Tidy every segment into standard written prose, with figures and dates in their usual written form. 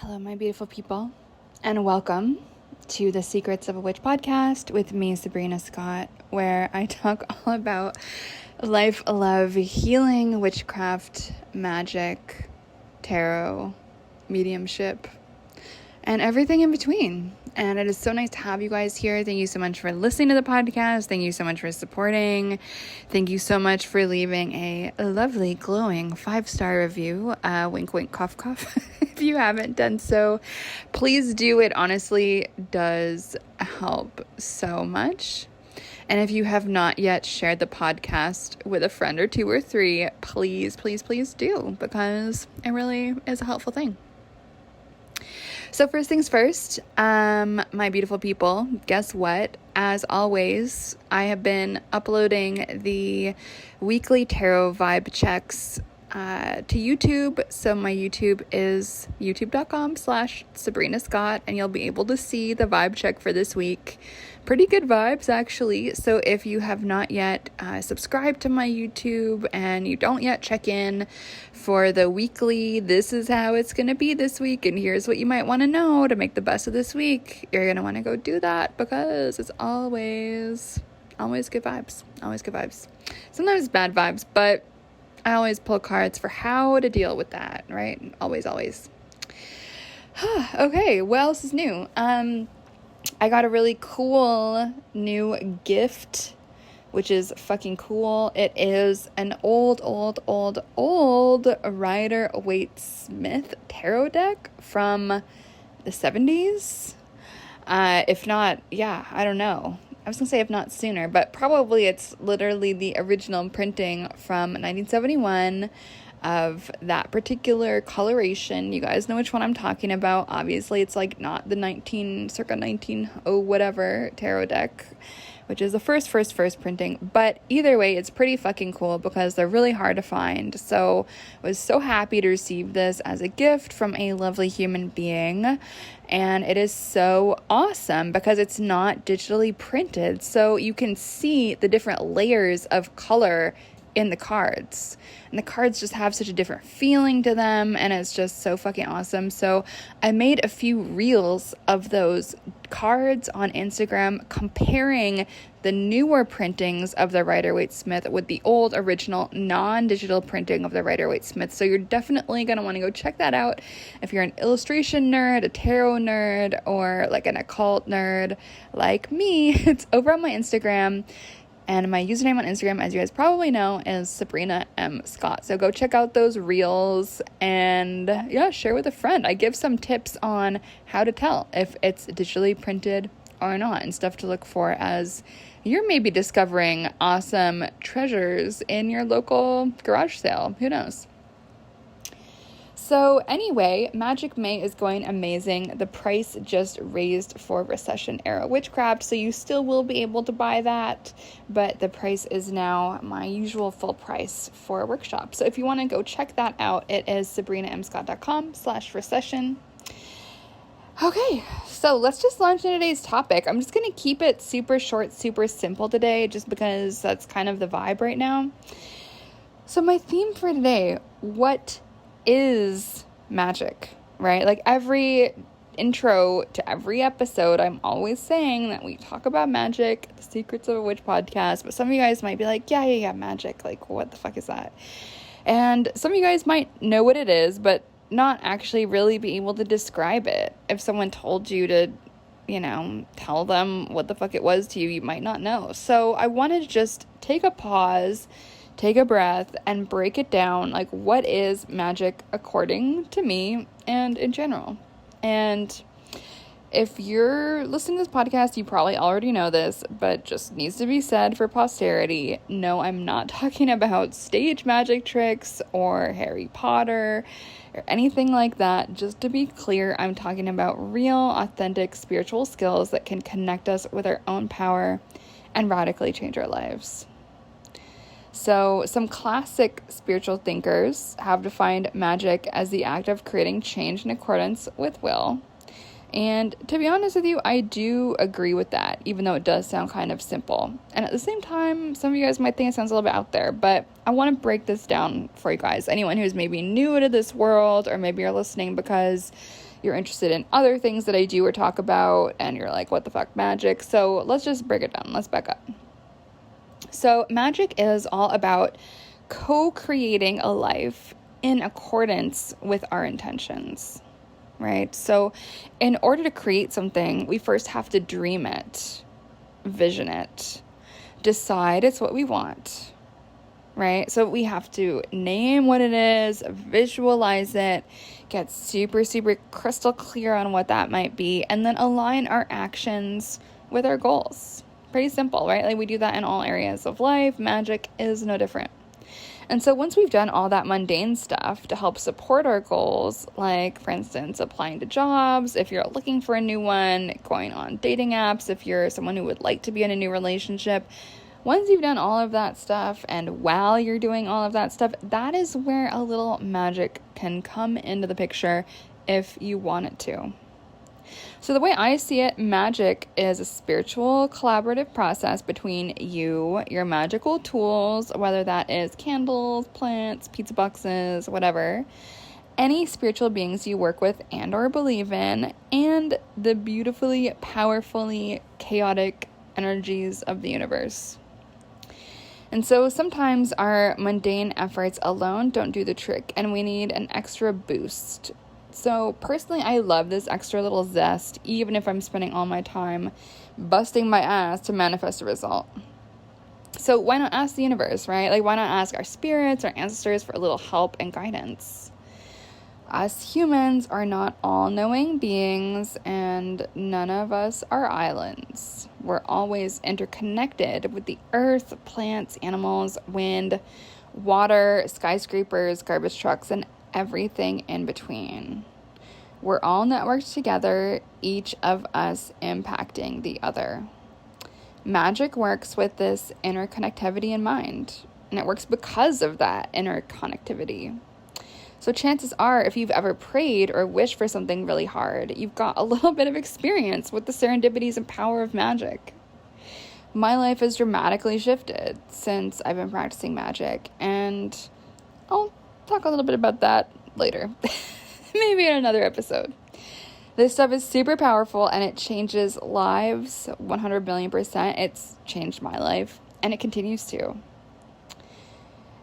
Hello, my beautiful people, and welcome to the Secrets of a Witch podcast with me, Sabrina Scott, where I talk all about life, love, healing, witchcraft, magic, tarot, mediumship, and everything in between. And it is so nice to have you guys here. Thank you so much for listening to the podcast. Thank you so much for supporting. Thank you so much for leaving a lovely, glowing 5-star review. Wink, wink, cough, cough. If you haven't done so, please do. It honestly does help so much. And if you have not yet shared the podcast with a friend or two or three, please, please, please do, because it really is a helpful thing. So first things first, my beautiful people, guess what? As always, I have been uploading the weekly tarot vibe checks to YouTube. So my YouTube is youtube.com/Sabrina Scott, and you'll be able to see the vibe check for this week. Pretty good vibes, actually. So if you have not yet subscribed to my YouTube and you don't yet check in for the weekly, this is how it's going to be this week, and here's what you might want to know to make the best of this week, you're going to want to go do that, because it's always good vibes. Always good vibes. Sometimes bad vibes, but I always pull cards for how to deal with that, right? Always. Okay, what else is new? I got a really cool new gift, which is fucking cool. It is an old Rider-Waite-Smith tarot deck from the 70s. If not, I don't know. I was going to say if not sooner, but probably it's literally the original printing from 1971 of that particular coloration. You guys know which one I'm talking about. Obviously, it's like not the circa 1900 whatever tarot deck, which is the first printing. But either way, it's pretty fucking cool because they're really hard to find. So I was so happy to receive this as a gift from a lovely human being. And it is so awesome because it's not digitally printed. So you can see the different layers of color in the cards, and the cards just have such a different feeling to them, and it's just so fucking awesome. So I made a few reels of those cards on Instagram comparing the newer printings of the Rider-Waite-Smith with the old original non-digital printing of the Rider-Waite-Smith. So you're definitely going to want to go check that out if you're an illustration nerd, a tarot nerd, or like an occult nerd like me. It's over on my Instagram. And my username on Instagram, as you guys probably know, is Sabrina M. Scott. So go check out those reels and share with a friend. I give some tips on how to tell if it's digitally printed or not, and stuff to look for as you're maybe discovering awesome treasures in your local garage sale. Who knows? So anyway, Magic May is going amazing. The price just raised for recession era witchcraft, so you still will be able to buy that, but the price is now my usual full price for a workshop. So if you want to go check that out, it is sabrinamscott.com/recession. Okay, so let's just launch into today's topic. I'm just going to keep it super short, super simple today, just because that's kind of the vibe right now. So my theme for today, what is magic, right? Like every intro to every episode, I'm always saying that we talk about magic, the Secrets of a Witch podcast, but some of you guys might be like, yeah, magic, like what the fuck is that? And some of you guys might know what it is, but not actually really be able to describe it. If someone told you to, tell them what the fuck it was to you, you might not know. So I want to just take a pause, take a breath, and break it down, like what is magic according to me and in general. And if you're listening to this podcast, you probably already know this, but just needs to be said for posterity. No, I'm not talking about stage magic tricks or Harry Potter or anything like that. Just to be clear, I'm talking about real, authentic spiritual skills that can connect us with our own power and radically change our lives. So some classic spiritual thinkers have defined magic as the act of creating change in accordance with will. And to be honest with you, I do agree with that, even though it does sound kind of simple. And at the same time, some of you guys might think it sounds a little bit out there, but I want to break this down for you guys. Anyone who's maybe new to this world, or maybe you're listening because you're interested in other things that I do or talk about, and you're like, what the fuck, magic? So let's just break it down. Let's back up. So magic is all about co-creating a life in accordance with our intentions, right? So in order to create something, we first have to dream it, vision it, decide it's what we want, right? So we have to name what it is, visualize it, get super, super crystal clear on what that might be, and then align our actions with our goals. Pretty simple, right? Like we do that in all areas of life. Magic is no different. And so once we've done all that mundane stuff to help support our goals, like for instance, applying to jobs, if you're looking for a new one, going on dating apps, if you're someone who would like to be in a new relationship, once you've done all of that stuff, and while you're doing all of that stuff, that is where a little magic can come into the picture if you want it to. So the way I see it, magic is a spiritual collaborative process between you, your magical tools, whether that is candles, plants, pizza boxes, whatever, any spiritual beings you work with and or believe in, and the beautifully, powerfully chaotic energies of the universe. And so sometimes our mundane efforts alone don't do the trick, and we need an extra boost. So personally, I love this extra little zest, even if I'm spending all my time busting my ass to manifest a result. So why not ask the universe, right? Like, why not ask our spirits, our ancestors for a little help and guidance? Us humans are not all-knowing beings, and none of us are islands. We're always interconnected with the earth, plants, animals, wind, water, skyscrapers, garbage trucks, and everything in between. We're all networked together, each of us impacting the other. Magic works with this interconnectivity in mind, and it works because of that interconnectivity. So chances are, if you've ever prayed or wished for something really hard, you've got a little bit of experience with the serendipities and power of magic. My life has dramatically shifted since I've been practicing magic, and I'll talk a little bit about that later. Maybe in another episode. This stuff is super powerful, and it changes lives 100 million%. It's changed my life, and it continues to.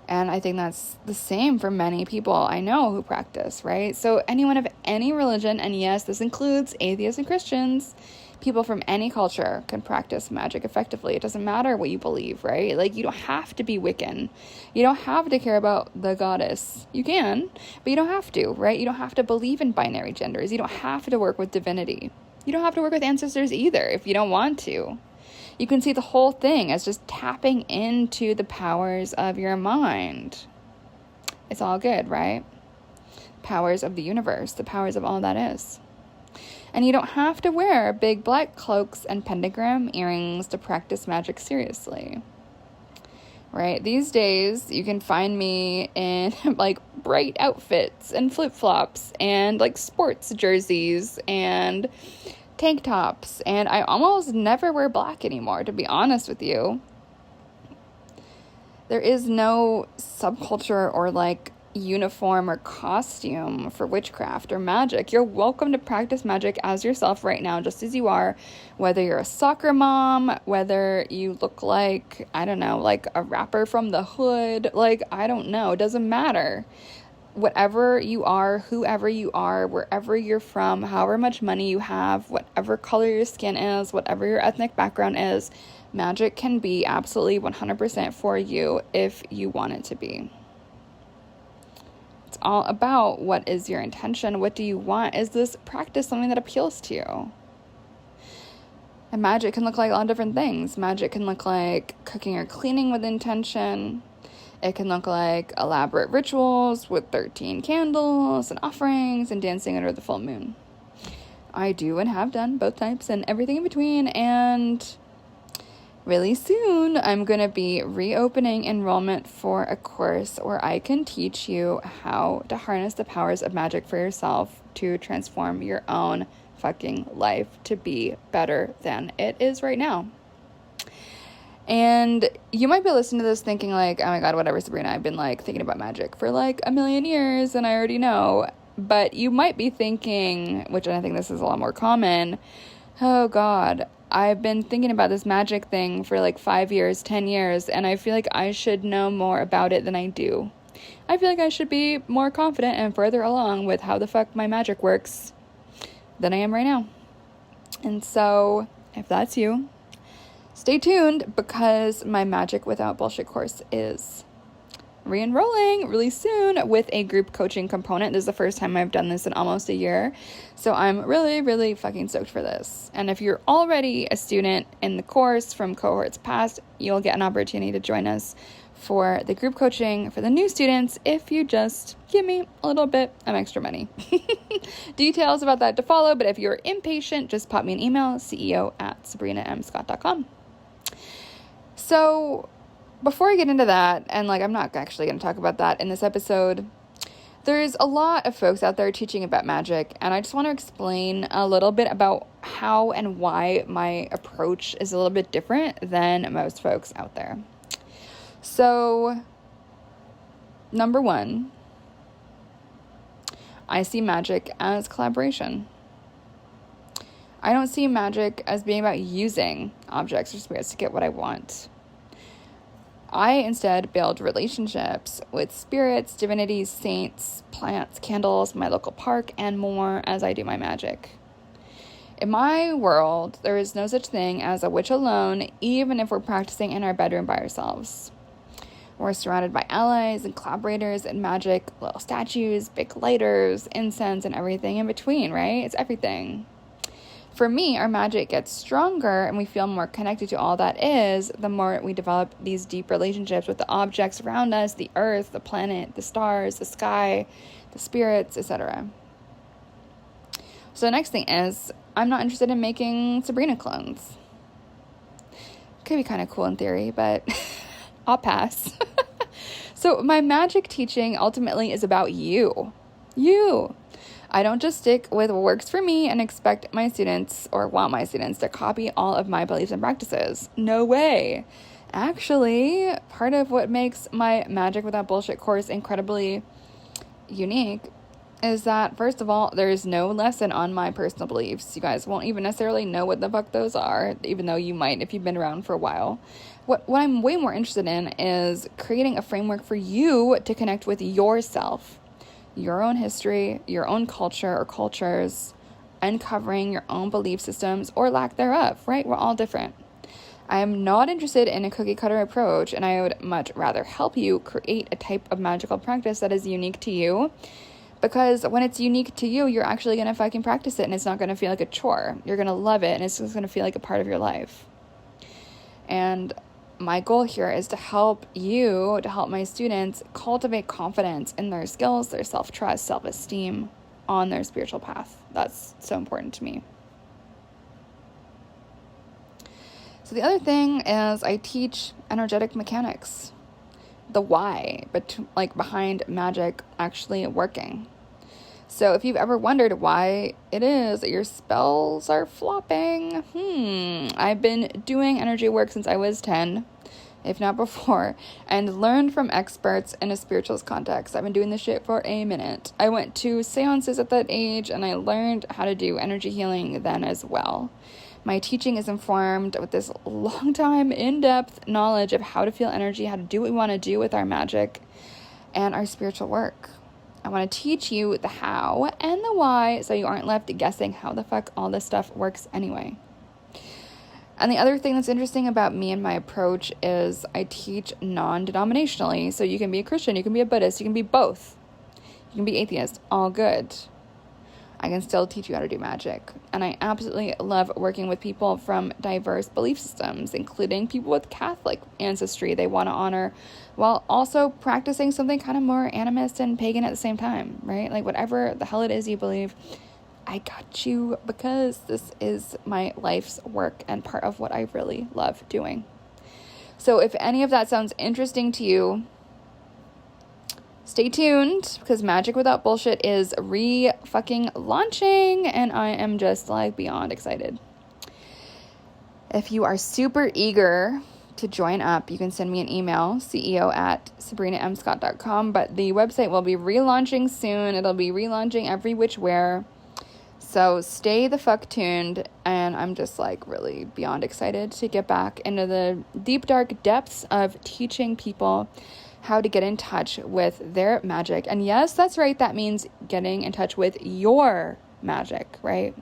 And I think that's the same for many people I know who practice, right? So anyone of any religion, and yes, this includes atheists and Christians, people from any culture can practice magic effectively. It doesn't matter what you believe, right? Like, you don't have to be Wiccan. You don't have to care about the goddess. You can, but you don't have to, right? You don't have to believe in binary genders. You don't have to work with divinity. You don't have to work with ancestors either if you don't want to. You can see the whole thing as just tapping into the powers of your mind. It's all good, right? Powers of the universe, the powers of all that is. And you don't have to wear big black cloaks and pentagram earrings to practice magic seriously, right? These days, you can find me in like bright outfits and flip-flops and like sports jerseys and tank tops, and I almost never wear black anymore, to be honest with you. There is no subculture or like uniform or costume for witchcraft or magic. You're welcome to practice magic as yourself right now, just as you are, whether you're a soccer mom, whether you look like, I don't know, like a rapper from the hood, like, I don't know, it doesn't matter. Whatever you are, whoever you are, wherever you're from, however much money you have, whatever color your skin is, whatever your ethnic background is, magic can be absolutely 100% for you if you want it to be. It's all about what is your intention, what do you want? Is this practice something that appeals to you? And magic can look like a lot of different things. Magic can look like cooking or cleaning with intention. It can look like elaborate rituals with 13 candles and offerings and dancing under the full moon. I do and have done both types and everything in between, and really soon I'm going to be reopening enrollment for a course where I can teach you how to harness the powers of magic for yourself to transform your own fucking life to be better than it is right now. And you might be listening to this thinking like, oh my God, whatever, Sabrina, I've been like thinking about magic for like a million years and I already know. But you might be thinking, which I think this is a lot more common, oh God, I've been thinking about this magic thing for like 5 years, 10 years, and I feel like I should know more about it than I do. I feel like I should be more confident and further along with how the fuck my magic works than I am right now. And so, if that's you, stay tuned, because my Magic Without Bullshit course is re-enrolling really soon with a group coaching component. This is the first time I've done this in almost a year. So I'm really, really fucking stoked for this. And if you're already a student in the course from cohorts past, you'll get an opportunity to join us for the group coaching for the new students if you just give me a little bit of extra money. Details about that to follow, but if you're impatient, just pop me an email, ceo@sabrinamscott.com. So before I get into that, and like I'm not actually going to talk about that in this episode, there's a lot of folks out there teaching about magic, and I just want to explain a little bit about how and why my approach is a little bit different than most folks out there. So, number one, I see magic as collaboration. I don't see magic as being about using objects or spirits to get what I want. I instead build relationships with spirits, divinities, saints, plants, candles, my local park, and more as I do my magic. In my world, there is no such thing as a witch alone, even if we're practicing in our bedroom by ourselves. We're surrounded by allies and collaborators and magic, little statues, big lighters, incense, and everything in between, right? It's everything. For me, our magic gets stronger and we feel more connected to all that is, the more we develop these deep relationships with the objects around us, the earth, the planet, the stars, the sky, the spirits, etc. So the next thing is, I'm not interested in making Sabrina clones. Could be kind of cool in theory, but I'll pass. So my magic teaching ultimately is about you. You. I don't just stick with what works for me and expect my students or want my students to copy all of my beliefs and practices. No way. Actually, part of what makes my Magic Without Bullshit course incredibly unique is that, first of all, there is no lesson on my personal beliefs. You guys won't even necessarily know what the fuck those are, even though you might if you've been around for a while. What I'm way more interested in is creating a framework for you to connect with yourself, your own history, your own culture or cultures, uncovering your own belief systems or lack thereof, right? We're all different. I am not interested in a cookie cutter approach, and I would much rather help you create a type of magical practice that is unique to you. Because when it's unique to you, you're actually going to fucking practice it, and it's not going to feel like a chore. You're going to love it, and it's just going to feel like a part of your life. And my goal here is to help my students cultivate confidence in their skills, their self-trust, self-esteem on their spiritual path. That's so important to me. So the other thing is I teach energetic mechanics, the why, behind magic actually working. So if you've ever wondered why it is that your spells are flopping, I've been doing energy work since I was 10, if not before, and learned from experts in a spiritualist context. I've been doing this shit for a minute. I went to seances at that age, and I learned how to do energy healing then as well. My teaching is informed with this long time, in-depth knowledge of how to feel energy, how to do what we want to do with our magic and our spiritual work. I want to teach you the how and the why so you aren't left guessing how the fuck all this stuff works anyway. And the other thing that's interesting about me and my approach is I teach non-denominationally. So you can be a Christian, you can be a Buddhist, you can be both. You can be atheist, all good. I can still teach you how to do magic. And I absolutely love working with people from diverse belief systems, including people with Catholic ancestry they want to honor, while also practicing something kind of more animist and pagan at the same time, right? Like whatever the hell it is you believe, I got you, because this is my life's work and part of what I really love doing. So if any of that sounds interesting to you, stay tuned, because Magic Without Bullshit is fucking launching, and I am just beyond excited. If you are super eager to join up, you can send me an email, ceo@sabrinamscott.com, but the website will be relaunching soon. It'll be relaunching every which where. So stay the fuck tuned, and I'm just like really beyond excited to get back into the deep, dark depths of teaching people how to get in touch with their magic. And yes, that's right, that means getting in touch with your magic, right?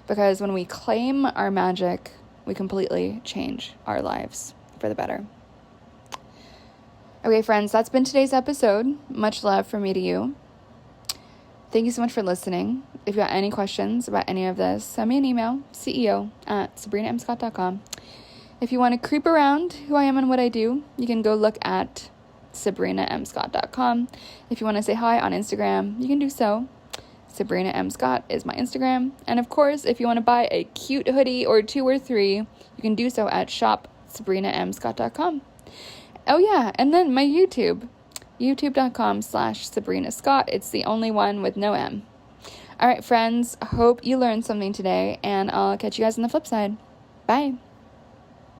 Because when we claim our magic, we completely change our lives for the better. Okay, friends, that's been today's episode. Much love from me to you. Thank you so much for listening. If you got any questions about any of this, send me an email, ceo@sabrinamscott.com. If you want to creep around who I am and what I do, you can go look at sabrinamscott.com. If you want to say hi on Instagram, you can do so. Sabrina M. Scott is my Instagram. And of course, if you want to buy a cute hoodie or 2 or 3, you can do so at shop.sabrinamscott.com. Oh yeah, and then my YouTube, youtube.com/Sabrina Scott. It's the only one with no M. All right, friends, hope you learned something today, and I'll catch you guys on the flip side. Bye.